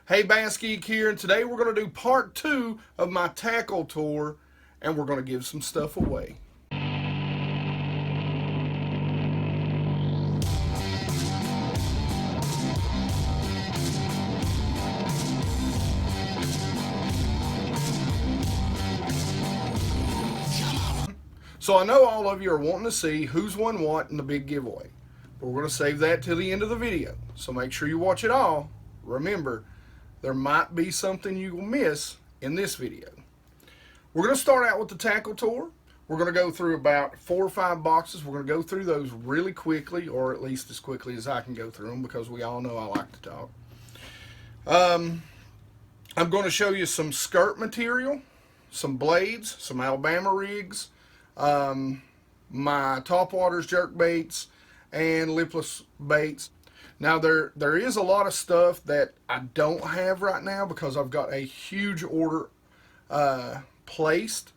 Hey, Bass Geek here, and today we're going to do part 2 of my tackle tour, and we're going to give some stuff away. So I know all of you are wanting to see who's won what in the big giveaway, but we're going to save that till the end of the video, so make sure you watch it all. Remember, there might be something you will miss in this video. We're going to start out with the tackle tour. We're going to go through about 4 or 5 boxes. We're going to go through those really quickly, or at least as quickly as I can go through them, because we all know I like to talk. I'm going to show you some skirt material, some blades, some Alabama rigs, my topwaters, jerk baits, and lipless baits. Now there is a lot of stuff that I don't have right now because I've got a huge order placed,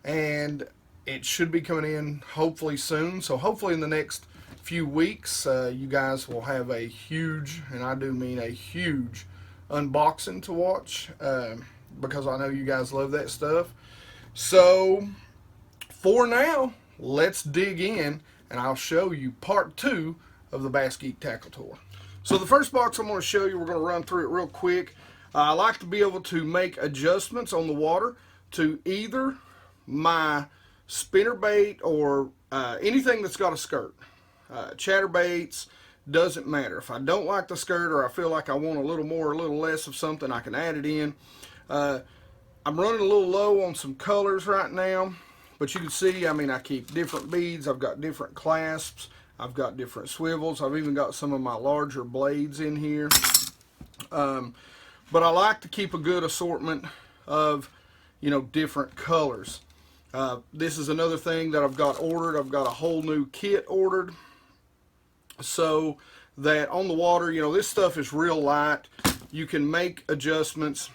and it should be coming in hopefully soon. So hopefully in the next few weeks you guys will have a huge, and I do mean a huge, unboxing to watch because I know you guys love that stuff. So for now, let's dig in and I'll show you part 2 of the Bass Geek Tackle Tour. So the first box I'm going to show you, we're going to run through it real quick. I like to be able to make adjustments on the water to either my spinner bait or anything that's got a skirt. Chatterbaits, doesn't matter. If I don't like the skirt or I feel like I want a little more or a little less of something, I can add it in. I'm running a little low on some colors right now, but you can see, I mean, I keep different beads. I've got different clasps. I've got different swivels. I've even got some of my larger blades in here. But I like to keep a good assortment of, you know, different colors. This is another thing that I've got ordered. I've got a whole new kit ordered so that on the water, you know, this stuff is real light. You can make adjustments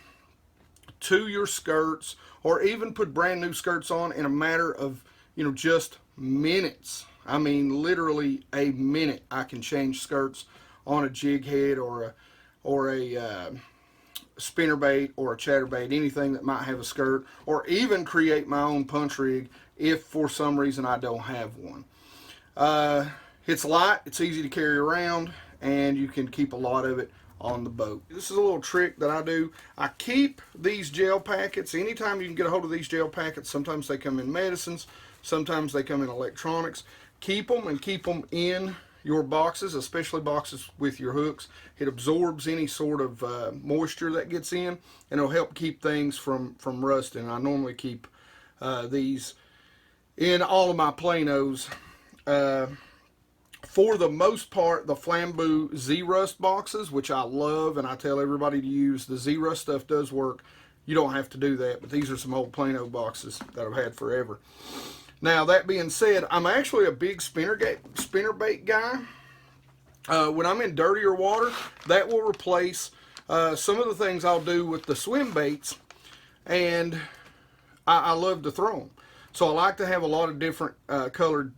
to your skirts or even put brand new skirts on in a matter of, you know, just minutes. I mean, literally a minute I can change skirts on a jig head or a spinner bait or a chatterbait, anything that might have a skirt, or even create my own punch rig if for some reason I don't have one. It's light, it's easy to carry around, and you can keep a lot of it on the boat. This is a little trick that I do. I keep these gel packets. Anytime you can get a hold of these gel packets, sometimes they come in medicines, sometimes they come in electronics. Keep them and keep them in your boxes, especially boxes with your hooks. It absorbs any sort of moisture that gets in, and it'll help keep things from rusting. I normally keep these in all of my planos. For the most part, the Flambeau Z-Rust boxes, which I love, and I tell everybody to use. The Z-Rust stuff does work. You don't have to do that, but these are some old Plano boxes that I've had forever. Now, that being said, I'm actually a big spinner bait guy. When I'm in dirtier water, that will replace some of the things I'll do with the swim baits, and I love to throw them. So I like to have a lot of different colored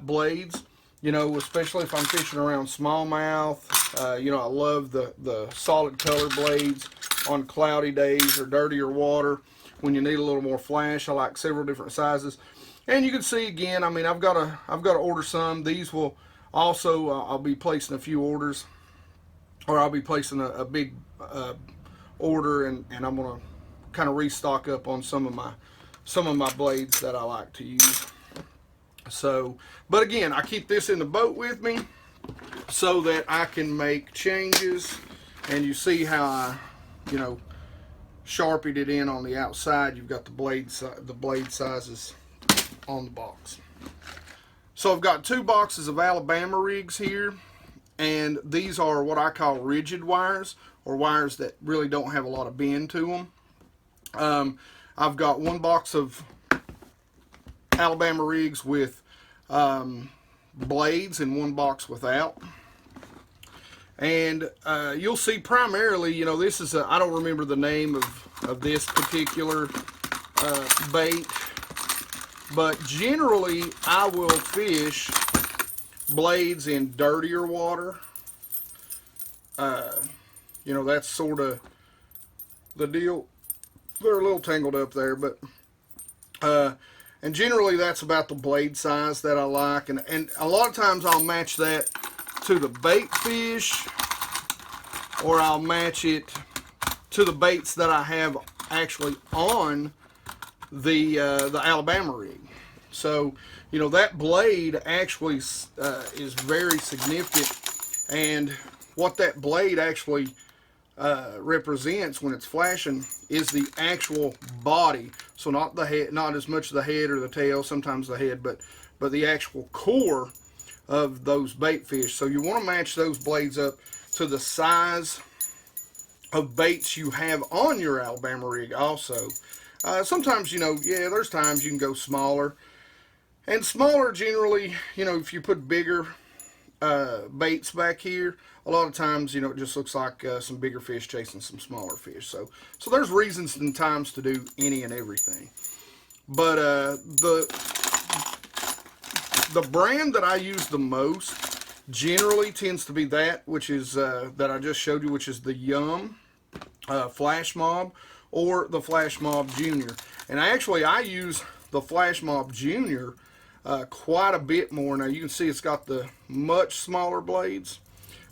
blades, you know, especially if I'm fishing around smallmouth. You know, I love the solid color blades on cloudy days or dirtier water when you need a little more flash. I like several different sizes. And you can see again, I mean, I've got to order some. These will also, I'll be placing a few orders, or I'll be placing a big order, and I'm gonna kind of restock up on some of my blades that I like to use. So, but again, I keep this in the boat with me so that I can make changes. And you see how I, you know, sharpied it in on the outside. You've got the blade sizes on the box. So I've got 2 boxes of Alabama rigs here, and these are what I call rigid wires, or wires that really don't have a lot of bend to them. I've got 1 box of Alabama rigs with blades and 1 box without. And you'll see primarily, you know, this is I don't remember the name of this particular bait, but generally I will fish blades in dirtier water. You know, that's sort of the deal. They're a little tangled up there, but and generally that's about the blade size that I like, and a lot of times I'll match that to the bait fish, or I'll match it to the baits that I have actually on the Alabama rig. So, you know, that blade actually is very significant, and what that blade actually represents when it's flashing is the actual body. So not the head, not as much the head or the tail, sometimes the head, but the actual core of those bait fish. So you want to match those blades up to the size of baits you have on your Alabama rig also. Sometimes, you know, yeah, there's times you can go smaller. And smaller generally, you know, if you put bigger baits back here, a lot of times, you know, it just looks like some bigger fish chasing some smaller fish. So there's reasons and times to do any and everything. But the brand that I use the most generally tends to be that, which is that I just showed you, which is the Yum Flash Mob, or the Flash Mob Junior. And actually I use the Flash Mob Junior quite a bit more. Now you can see it's got the much smaller blades,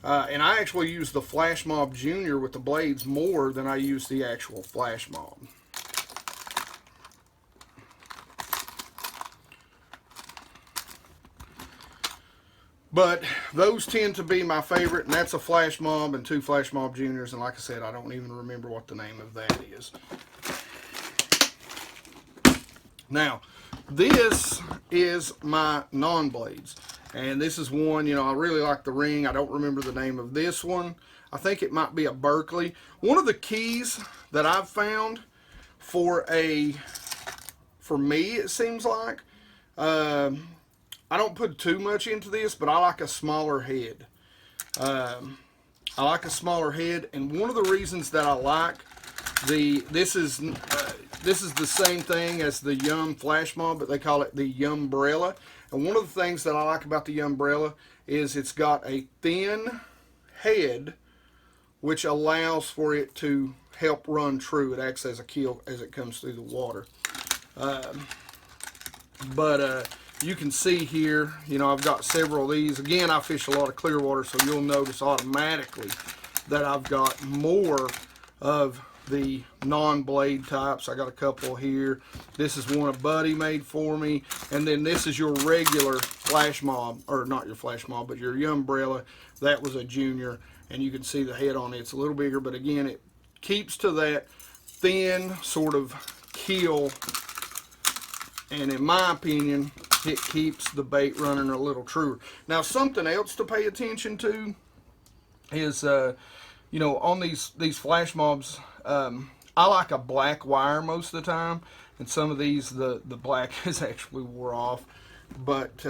and I actually use the Flash Mob Junior with the blades more than I use the actual Flash Mob. But those tend to be my favorite, and that's a Flash Mob and 2 Flash Mob Juniors, and like I said, I don't even remember what the name of that is. Now, this is my non-blades, and this is one, you know, I really like the ring. I don't remember the name of this one. I think it might be a Berkeley. One of the keys that I've found for me, it seems like, I don't put too much into this, but I like a smaller head. I like a smaller head, and one of the reasons that I like this is the same thing as the Yum Flash Mob, but they call it the Yumbrella. And one of the things that I like about the Yumbrella is it's got a thin head, which allows for it to help run true. It acts as a keel as it comes through the water. You can see here, you know, I've got several of these. Again, I fish a lot of clear water, so you'll notice automatically that I've got more of the non-blade types. I got a couple here. This is one a buddy made for me, and then this is your regular Flash Mob, or not your Flash Mob, but your Yumbrella. That was a junior, and you can see the head on it. It's a little bigger, but again, it keeps to that thin sort of keel, and in my opinion, it keeps the bait running a little truer. Now, something else to pay attention to is, you know, on these Flash Mobs, I like a black wire most of the time, and some of these, the black is actually wore off. But,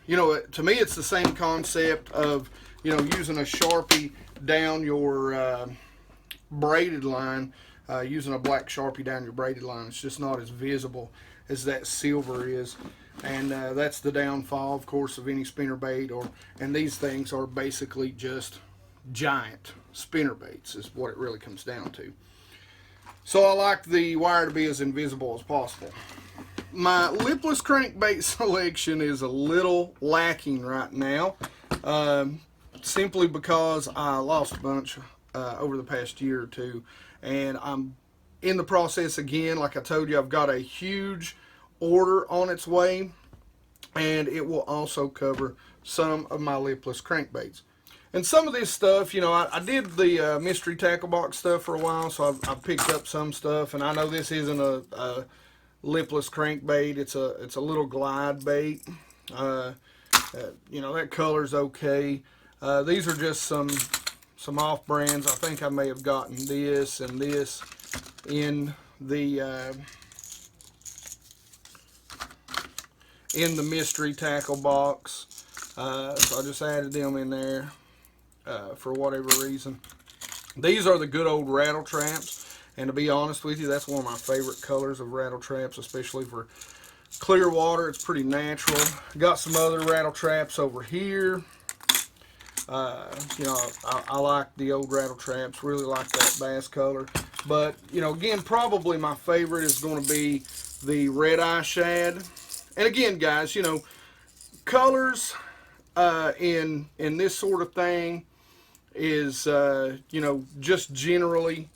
you know, to me, it's the same concept of, you know, using a Sharpie down your braided line, using a black Sharpie down your braided line. It's just not as visible as that silver is. And that's the downfall, of course, of any spinnerbait. And these things are basically just giant spinnerbaits is what it really comes down to. So I like the wire to be as invisible as possible. My lipless crankbait selection is a little lacking right now, simply because I lost a bunch over the past year or two, and I'm in the process again. Like I told you, I've got a huge order on its way, and it will also cover some of my lipless crankbaits. And some of this stuff, you know, I did the mystery tackle box stuff for a while, so I've picked up some stuff, and I know this isn't a lipless crankbait. It's a little glide bait. You know, that color's okay. These are just some off brands. I think I may have gotten this and this in the mystery tackle box, so I just added them in there for whatever reason. These are the good old rattle traps, and to be honest with you, that's one of my favorite colors of rattle traps, especially for clear water. It's pretty natural. Got some other rattle traps over here. You know, I like the old rattle traps, really like that bass color. But, you know, again, probably my favorite is going to be the red eye shad. And again, guys, you know, colors in this sort of thing is, you know, just generally,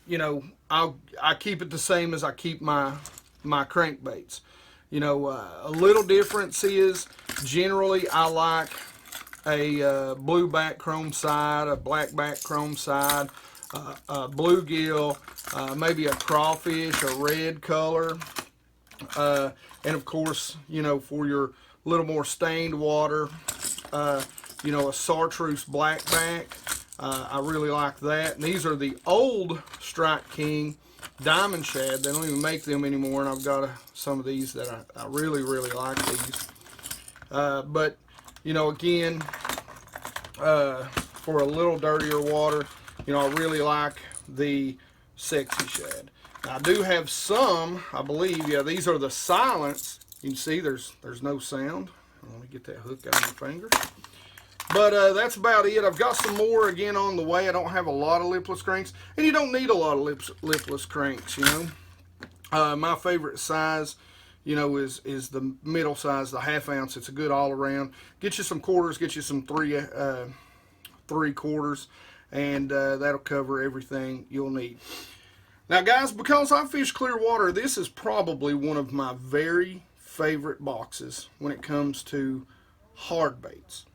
you know, I keep it the same as I keep my crankbaits. You know, a little difference is generally I like a blue back chrome side, a black back chrome side, a bluegill, maybe a crawfish, a red color, and of course, you know, for your little more stained water, you know, a chartreuse black back. I really like that. And these are the old Strike King diamond shad. They don't even make them anymore, and I've got some of these that I really, really like these. But, you know, again, for a little dirtier water, you know, I really like the sexy shad. Now, I do have some, I believe, yeah, these are the silence. You can see there's no sound. Let me get that hook out of my finger. But that's about it. I've got some more again on the way. I don't have a lot of lipless cranks, and you don't need a lot of lipless cranks, you know. My favorite size, you know, is the middle size, the 1/2 ounce. It's a good all around. Get you some quarters, get you some 3/4, and that'll cover everything you'll need. Now, guys, because I fish clear water, this is probably one of my very favorite boxes when it comes to hard baits,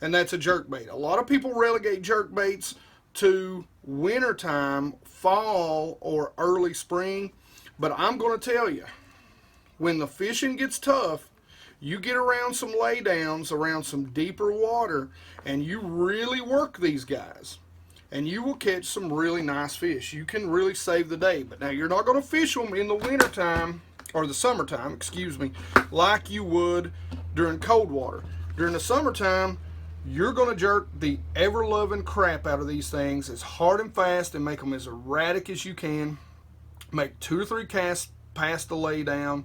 and that's a jerkbait. A lot of people relegate jerkbaits to wintertime, fall, or early spring, but I'm going to tell you, when the fishing gets tough, you get around some laydowns, around some deeper water, and you really work these guys, and you will catch some really nice fish. You can really save the day. But now, you're not going to fish them in the wintertime, or the summertime, excuse me, like you would during cold water. During the summertime, you're going to jerk the ever-loving crap out of these things as hard and fast and make them as erratic as you can. Make 2 or 3 casts past the laydown,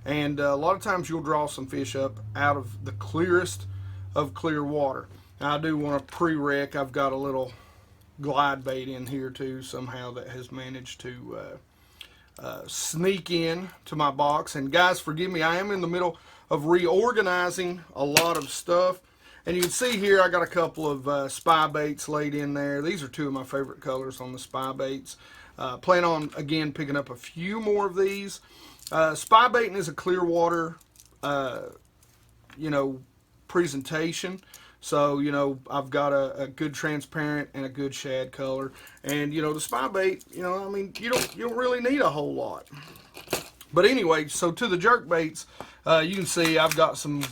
and a lot of times you'll draw some fish up out of the clearest of clear water. Now, I do want to pre-rec. I've got a little glide bait in here too somehow that has managed to sneak in to my box. And guys, forgive me, I am in the middle of reorganizing a lot of stuff, and you can see here I got a couple of spy baits laid in there. These are 2 of my favorite colors on the spy baits. Plan on again picking up a few more of these. Spy baiting is a clear water you know, presentation. So, you know, I've got a good transparent and a good shad color. And, you know, the spy bait, you know, I mean, you don't really need a whole lot. But anyway, so to the jerk baits, you can see I've got some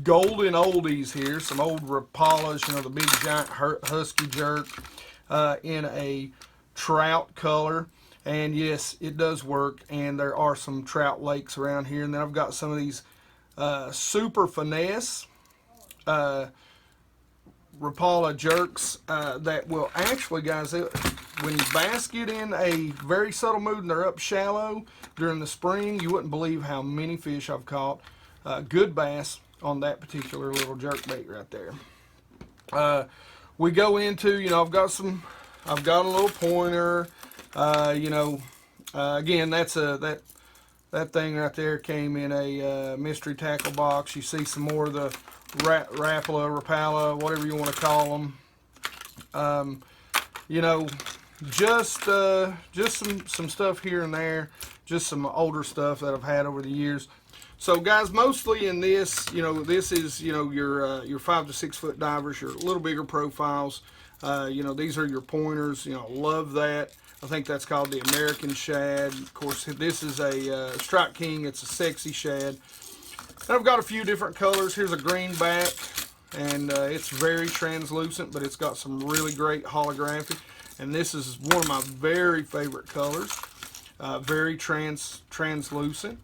golden oldies here, some old Rapalas, you know, the big giant husky jerk in a trout color. And yes, it does work, and there are some trout lakes around here. And then I've got some of these super finesse Rapala jerks that will actually, guys, when bass get in a very subtle mood and they're up shallow during the spring, you wouldn't believe how many fish I've caught, good bass, on that particular little jerk bait right there. We go into, you know, I've got a little pointer, you know, again, that's that thing right there came in a mystery tackle box. You see some more of the Rapala, whatever you want to call them. You know, just some stuff here and there, just some older stuff that I've had over the years. So guys, mostly in this, you know, this is, you know, your 5 to 6 foot divers, your little bigger profiles. You know, these are your pointers. You know, love that. I think that's called the American shad. Of course, this is a Strike King. It's a sexy shad. And I've got a few different colors. Here's a greenback, and it's very translucent, but it's got some really great holographic. And this is one of my very favorite colors. Very translucent.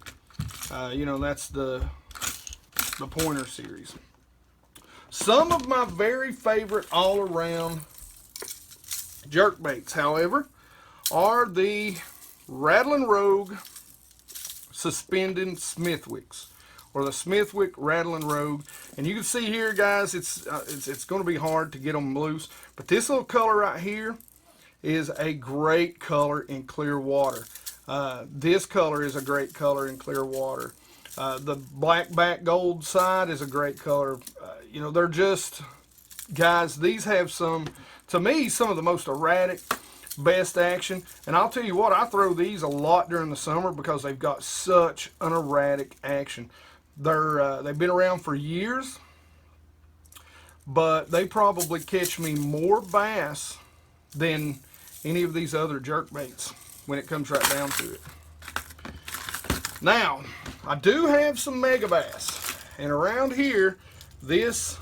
You know, that's the pointer series. Some of my very favorite all-around jerk baits, however, are the Rattlin' Rogue suspended Smithwicks, or the Smithwick Rattling Rogue. And you can see here, guys, it's going to be hard to get them loose. But this little color right here is a great color in clear water. This color is a great color in clear water. The black back gold side is a great color. You know, they're just, guys, these have some, to me, some of the most erratic, best action. And I'll tell you what, I throw these a lot during the summer because they've got such an erratic action. They've been around for years, but they probably catch me more bass than any of these other jerk baits when it comes right down to it. Now, I do have some mega bass, and around here, this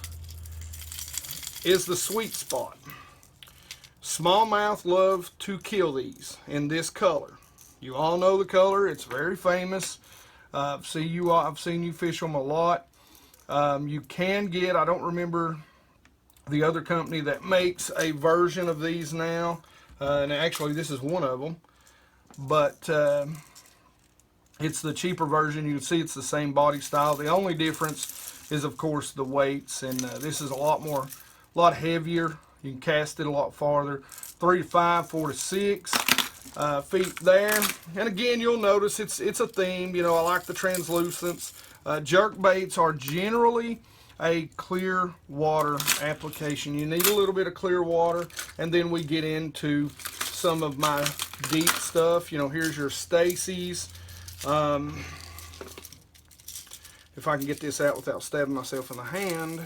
is the sweet spot. Smallmouth love to kill these in this color. You all know the color. It's very famous. I've seen you fish them a lot. You can get, I don't remember the other company that makes a version of these now. And actually, this is one of them. But it's the cheaper version. You can see it's the same body style. The only difference is, of course, the weights. And this is a lot heavier. You can cast it a lot farther. 3 to 5, 4 to 6 feet there. And again, you'll notice it's a theme. You know, I like the translucents. Jerk baits are generally a clear water application. You need a little bit of clear water, and then we get into some of my deep stuff. You know, here's your Stacy's. If I can get this out without stabbing myself in the hand.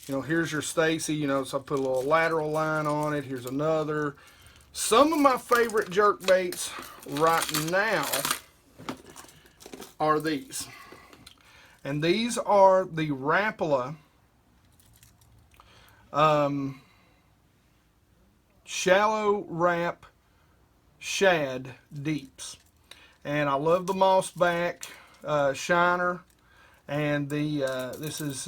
You know, here's your Stacy, you know, so I put a little lateral line on it. Here's another. Some of my favorite jerk baits right now are these. And these are the Rapala Shallow Wrap Shad Deeps. And I love the Mossback Shiner. And this is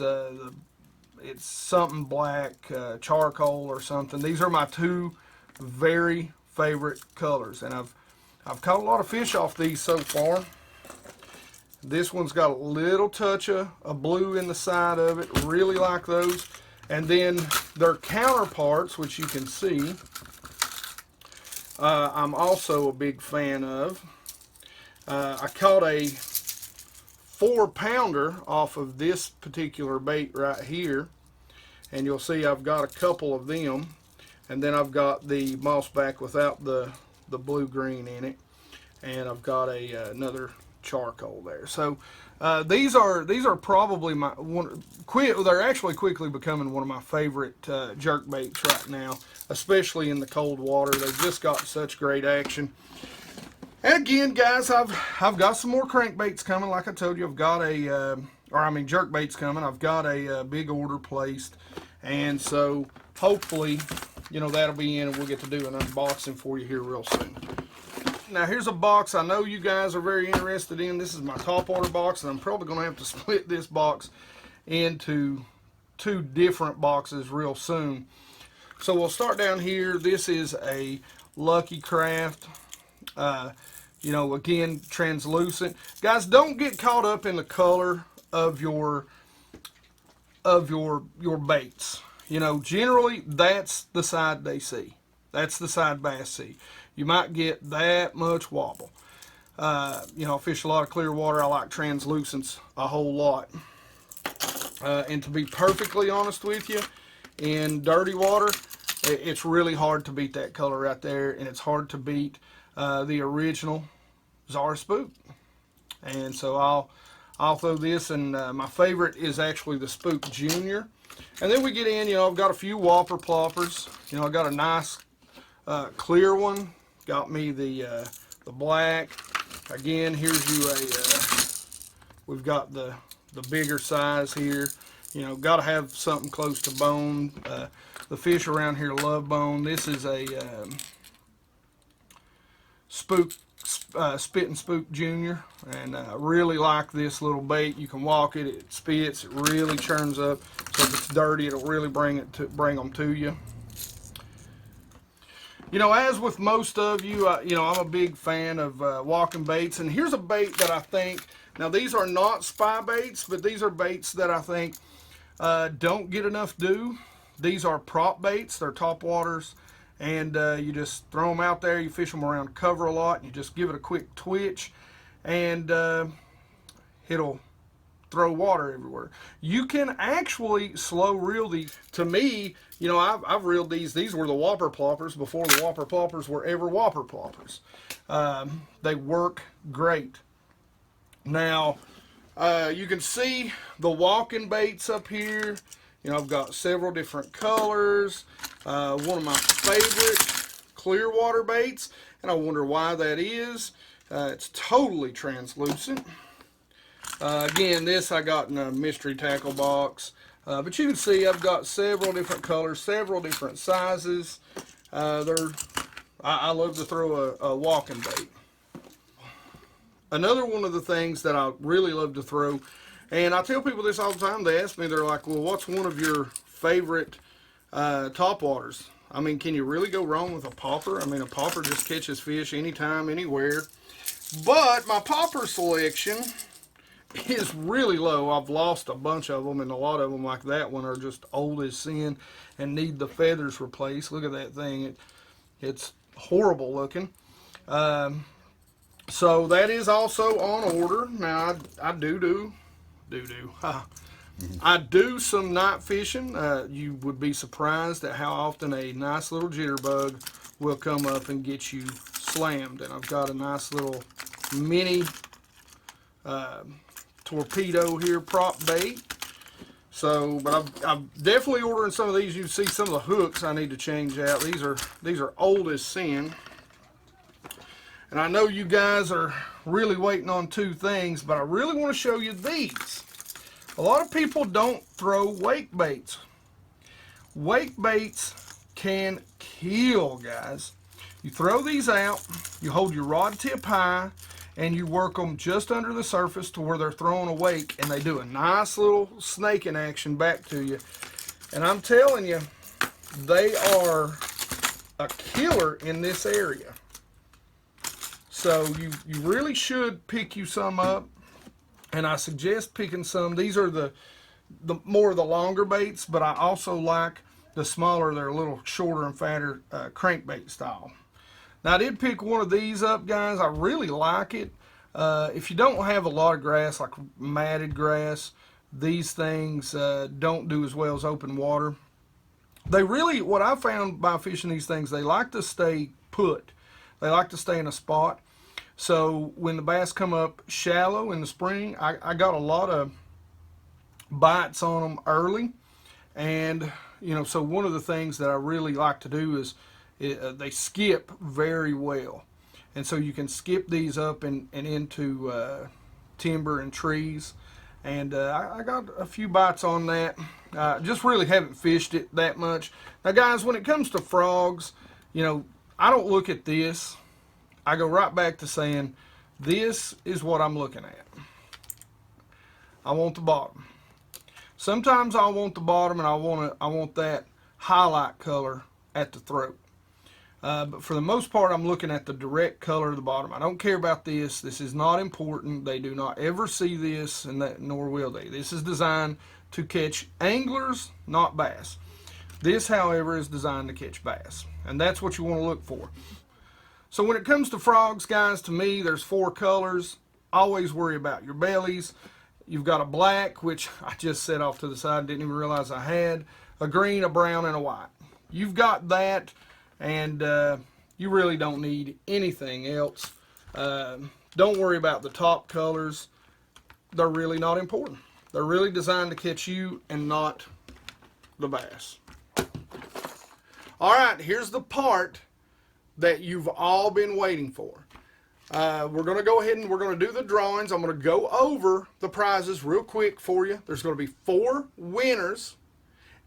it's something black, charcoal or something. These are my two very favorite colors, and I've caught a lot of fish off these so far. This one's got a little touch of blue in the side of it. Really like those. And then their counterparts, which you can see, I'm also a big fan of. I caught a 4-pounder off of this particular bait right here, and you'll see I've got a couple of them, and then I've got the Mossback without the blue-green in it, and I've got another charcoal there. So these are probably my they're actually quickly becoming one of my favorite jerk baits right now, especially in the cold water. They've just got such great action. And again, guys, I've got some more crankbaits coming. Like I told you, I've got jerk baits coming. I've got a big order placed, and so hopefully, you know, that'll be in, and we'll get to do an unboxing for you here real soon. Now, here's a box I know you guys are very interested in. This is my top order box, and I'm probably going to have to split this box into 2 different boxes real soon. So we'll start down here. This is a Lucky Craft. You know, again, translucent. Guys, don't get caught up in the color of your baits. You know, generally that's the side they see. That's the side bass see. You might get that much wobble. You know, I fish a lot of clear water. I like translucents a whole lot. And to be perfectly honest with you, in dirty water, it's really hard to beat that color right there, and it's hard to beat the original Zara Spook. And so I'll throw this, and my favorite is actually the Spook Junior. And then we get in, you know, I've got a few Whopper Ploppers. You know, I got a nice clear one. Got me the black. Again, here's you we've got the bigger size here. You know, got to have something close to bone. The fish around here love bone. This is a Spook, Spit and Spook Junior, and I really like this little bait. You can walk it, it spits, it really churns up. So if it's dirty, it'll really bring them to you. You know, as with most of you, you know, I'm a big fan of walking baits, and here's a bait that I think Now these are not spy baits, but these are baits that I think don't get enough due. These are prop baits. They're top waters, and you just throw them out there. You fish them around cover a lot, and you just give it a quick twitch, and it'll throw water everywhere. You can actually slow reel these. To me, you know, I've reeled these. These were the Whopper Ploppers before the Whopper Ploppers were ever Whopper Ploppers. They work great. Now, you can see the walking baits up here. You know, I've got several different colors. One of my favorite clear water baits, and I wonder why that is. It's totally translucent. Again, this I got in a mystery tackle box. But you can see I've got several different colors, several different sizes. I love to throw a walking bait. Another one of the things that I really love to throw, and I tell people this all the time, they ask me, they're like, well, what's one of your favorite top waters? I mean, can you really go wrong with a popper? I mean, a popper just catches fish anytime, anywhere. But my popper selection is really low. I've lost a bunch of them, and a lot of them, like that one, are just old as sin and need the feathers replaced. Look at that thing. It's horrible looking. So that is also on order. Now, I do some night fishing. You would be surprised at how often a nice little jitterbug will come up and get you slammed. And I've got a nice little mini torpedo here, prop bait. So, but I'm definitely ordering some of these. You see some of the hooks I need to change out. These are old as sin. And I know you guys are really waiting on two things, but I really want to show you these. A lot of people don't throw wake baits. Wake baits can kill, guys. You throw these out, you hold your rod tip high, and you work them just under the surface to where they're throwing a wake, and they do a nice little snaking action back to you. And I'm telling you, they are a killer in this area. So you really should pick you some up, and I suggest picking some. These are the more of the longer baits, but I also like the smaller, they're a little shorter and fatter crankbait style. Now I did pick one of these up, guys. I really like it. If you don't have a lot of grass, like matted grass, these things don't do as well as open water. They really, what I found by fishing these things, they like to stay put. They like to stay in a spot. So when the bass come up shallow in the spring, I got a lot of bites on them early. And, you know, so one of the things that I really like to do is they skip very well. And so you can skip these up and into timber and trees. And I got a few bites on that. Just really haven't fished it that much. Now, guys, when it comes to frogs, you know, I don't look at this. I go right back to saying, this is what I'm looking at. I want the bottom. Sometimes I want the bottom, and I want that highlight color at the throat. But for the most part, I'm looking at the direct color of the bottom. I don't care about this. This is not important. They do not ever see this, and nor will they. This is designed to catch anglers, not bass. This, however, is designed to catch bass, and that's what you want to look for. So when it comes to frogs, guys, to me, there's 4 colors. Always worry about your bellies. You've got a black, which I just set off to the side, didn't even realize I had, a green, a brown, and a white. You've got that, and you really don't need anything else. Don't worry about the top colors. They're really not important. They're really designed to catch you and not the bass. All right, here's the part that you've all been waiting for. We're going to go ahead and we're going to do the drawings. I'm going to go over the prizes real quick for you. There's going to be 4 winners.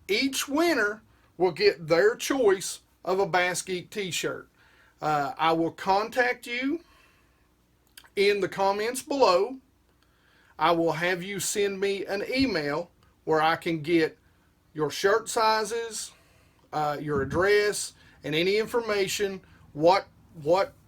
Each winner will get their choice of a Bass Geek t-shirt. I will contact you in the comments below. I will have you send me an email where I can get your shirt sizes, your address, and any information, what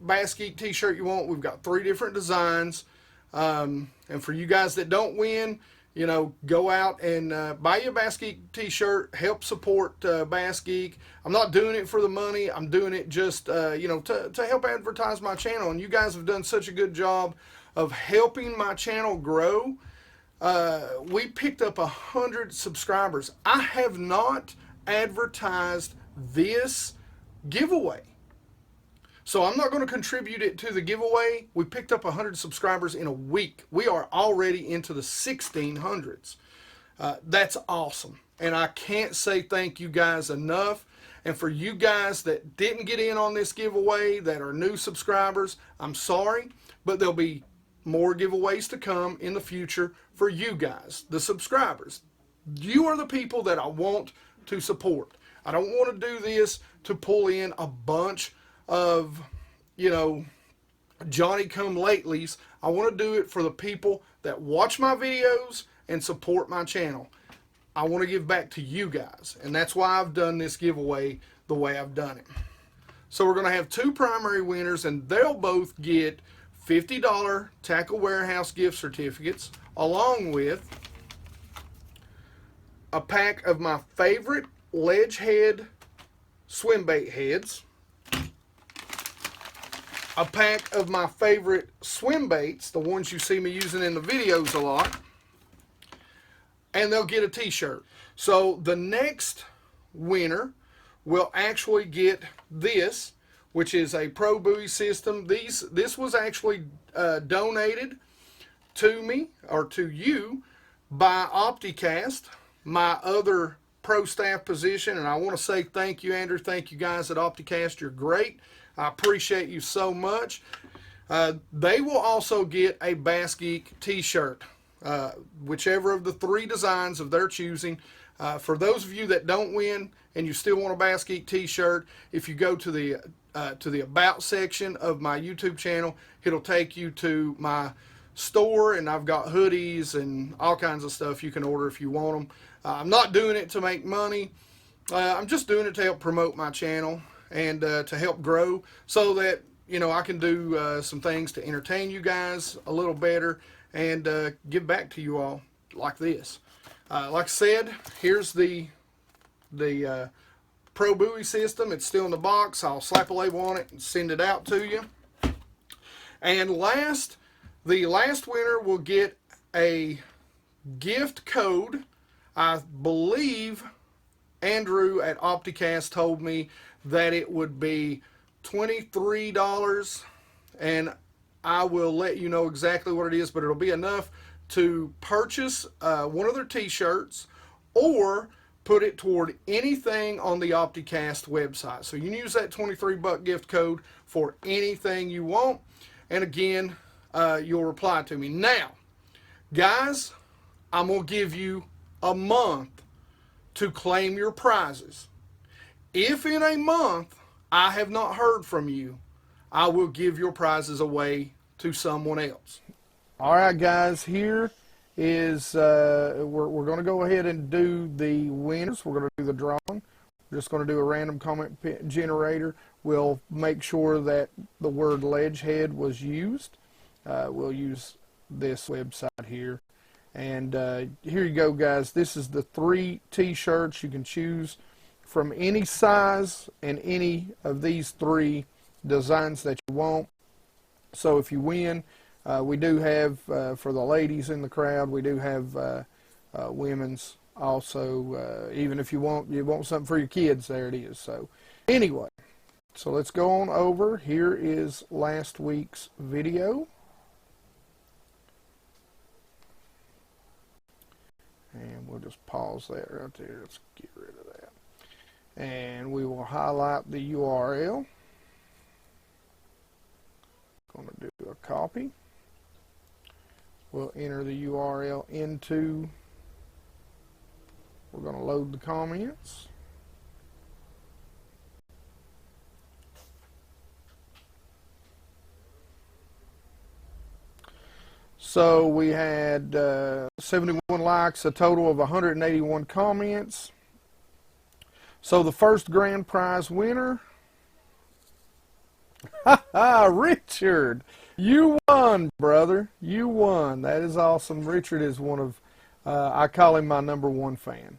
Bass Geek t-shirt you want. We've got 3 different designs. And for you guys that don't win, you know, go out and buy you a Bass Geek t-shirt. Help support Bass Geek. I'm not doing it for the money. I'm doing it just, you know, to help advertise my channel. And you guys have done such a good job of helping my channel grow. We picked up 100 subscribers. I have not advertised this giveaway, so I'm not going to contribute it to the giveaway. We picked up 100 subscribers in a week. We are already into the 1600s. That's awesome, and I can't say thank you guys enough. And for you guys that didn't get in on this giveaway, that are new subscribers, I'm sorry, but there'll be more giveaways to come in the future for you guys, the subscribers. You are the people that I want to support. I don't want to do this to pull in a bunch of, you know, Johnny-come-latelys. I want to do it for the people that watch my videos and support my channel. I want to give back to you guys, and that's why I've done this giveaway the way I've done it. So we're going to have two primary winners, and they'll both get $50 Tackle Warehouse gift certificates, along with a pack of my favorite ledge head swim bait heads, a pack of my favorite swim baits, the ones you see me using in the videos a lot, and they'll get a t-shirt. So the next winner will actually get this, which is a Pro Buoy system. This was actually donated to me, or to you, by OptiCast, my other pro staff position. And I want to say thank you, Andrew. Thank you guys at OptiCast. You're great. I appreciate you so much. They will also get a Bass Geek t-shirt, whichever of the three designs of their choosing. For those of you that don't win and you still want a Bass Geek t-shirt, if you go to the About section of my YouTube channel, it'll take you to my store, and I've got hoodies and all kinds of stuff you can order if you want them. I'm not doing it to make money. I'm just doing it to help promote my channel and to help grow, so that, you know, I can do some things to entertain you guys a little better and give back to you all like this. Like I said, here's the Pro Buoy system. It's still in the box. I'll slap a label on it and send it out to you. And the last winner will get a gift code. I believe Andrew at OptiCast told me that it would be $23, and I will let you know exactly what it is, but it'll be enough to purchase one of their t-shirts or put it toward anything on the OptiCast website. So you can use that $23 gift code for anything you want, and again, you'll reply to me. Now, guys, I'm going to give you a month to claim your prizes. If in a month I have not heard from you, I will give your prizes away to someone else. All right, guys, here is, we're going to go ahead and do the winners. We're going to do the drawing. We're just going to do a random comment generator. We'll make sure that the word ledge head was used. We'll use this website here. And here you go, guys. This is the 3 t-shirts. You can choose from any size and any of these 3 designs that you want. So if you win, we do have, for the ladies in the crowd, we do have women's also. Even if you want something for your kids, there it is. So anyway, so let's go on over. Here is last week's video. And we'll just pause that right there. Let's get rid of that. And we will highlight the URL. Going to do a copy. We'll enter the URL into, we're going to load the comments. So we had 71 likes, a total of 181 comments. So the first grand prize winner Richard, you won, brother. You won. That is awesome. Richard is one of, I call him my #1 fan.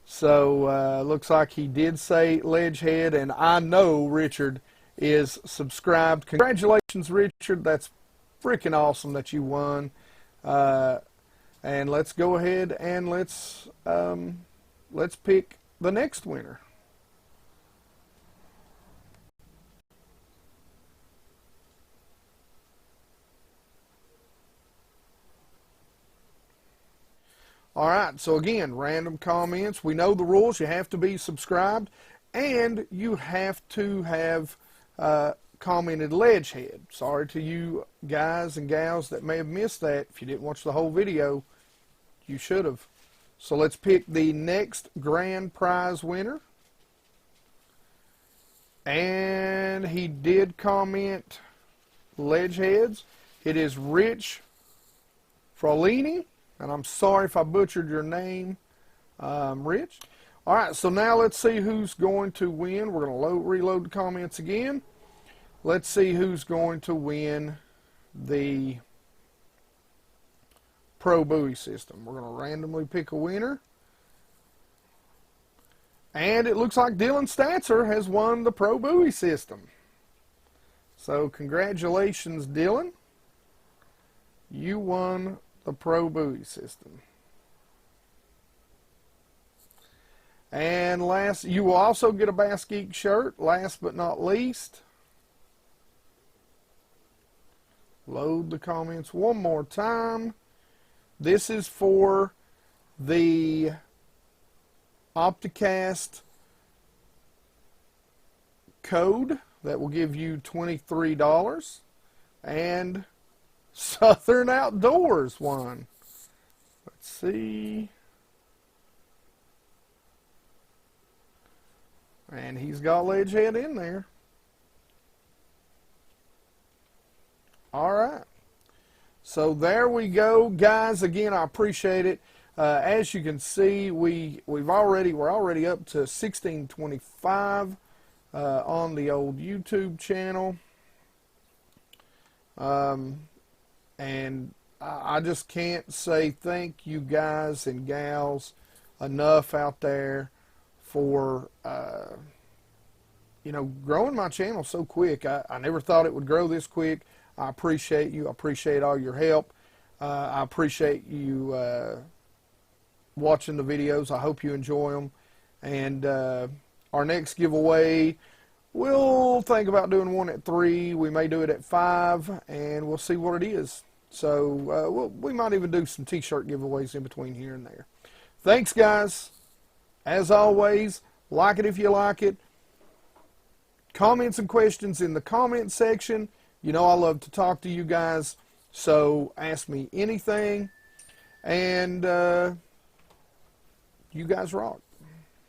So looks like he did say Ledgehead, and I know Richard is subscribed. Congratulations, Richard. That's freaking awesome that you won. And let's go ahead and let's pick the next winner. All right, so again, random comments. We know the rules. You have to be subscribed, and you have to have commented Ledgehead. Sorry to you guys and gals that may have missed that. If you didn't watch the whole video, you should have. So let's pick the next grand prize winner. And he did comment Ledgeheads. It is Rich Frolini. And I'm sorry if I butchered your name, Rich. All right, so now let's see who's going to win. We're going to reload the comments again. Let's see who's going to win the Pro Buoy system. We're going to randomly pick a winner. And it looks like Dylan Statzer has won the Pro Buoy system. So congratulations, Dylan. You won the Pro Buoy system. And last, you will also get a Bass Geek shirt. Last but not least, load the comments one more time. This is for the Opticast code that will give you $23, and Southern Outdoors won. Let's see. And he's got Ledgehead in there. All right. So there we go, guys. Again, I appreciate it. As you can see, we're already up to 1625 on the old YouTube channel. And I just can't say thank you guys and gals enough out there for growing my channel so quick. I never thought it would grow this quick. I appreciate you. I appreciate all your help. I appreciate you watching the videos. I hope you enjoy them. And our next giveaway, we'll think about doing one at 3. We may do it at 5, and we'll see what it is. So we might even do some t-shirt giveaways in between here and there. Thanks, guys. As always, like it if you like it. Comments and questions in the comment section. You know I love to talk to you guys, so ask me anything. And you guys rock.